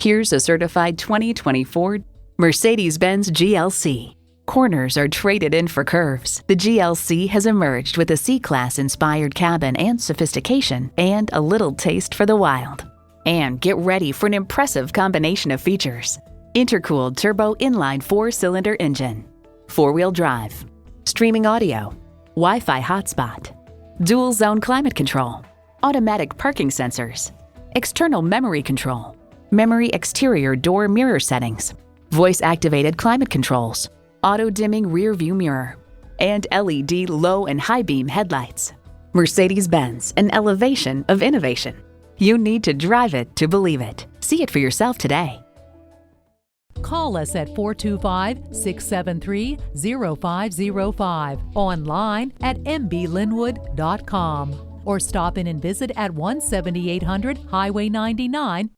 Here's a certified 2024 Mercedes-Benz GLC. Corners are traded in for curves. The GLC has emerged with a C-Class inspired cabin and sophistication and a little taste for the wild. And get ready for an impressive combination of features. Intercooled turbo inline 4-cylinder engine, 4-wheel drive, streaming audio, Wi-Fi hotspot, dual zone climate control, automatic parking sensors, external memory control, memory exterior door mirror settings, voice-activated climate controls, auto-dimming rear-view mirror, and LED low and high beam headlights. Mercedes-Benz, an elevation of innovation. You need to drive it to believe it. See it for yourself today. Call us at 425-673-0505, online at mblynnwood.com, or stop in and visit at 17800 Highway 99,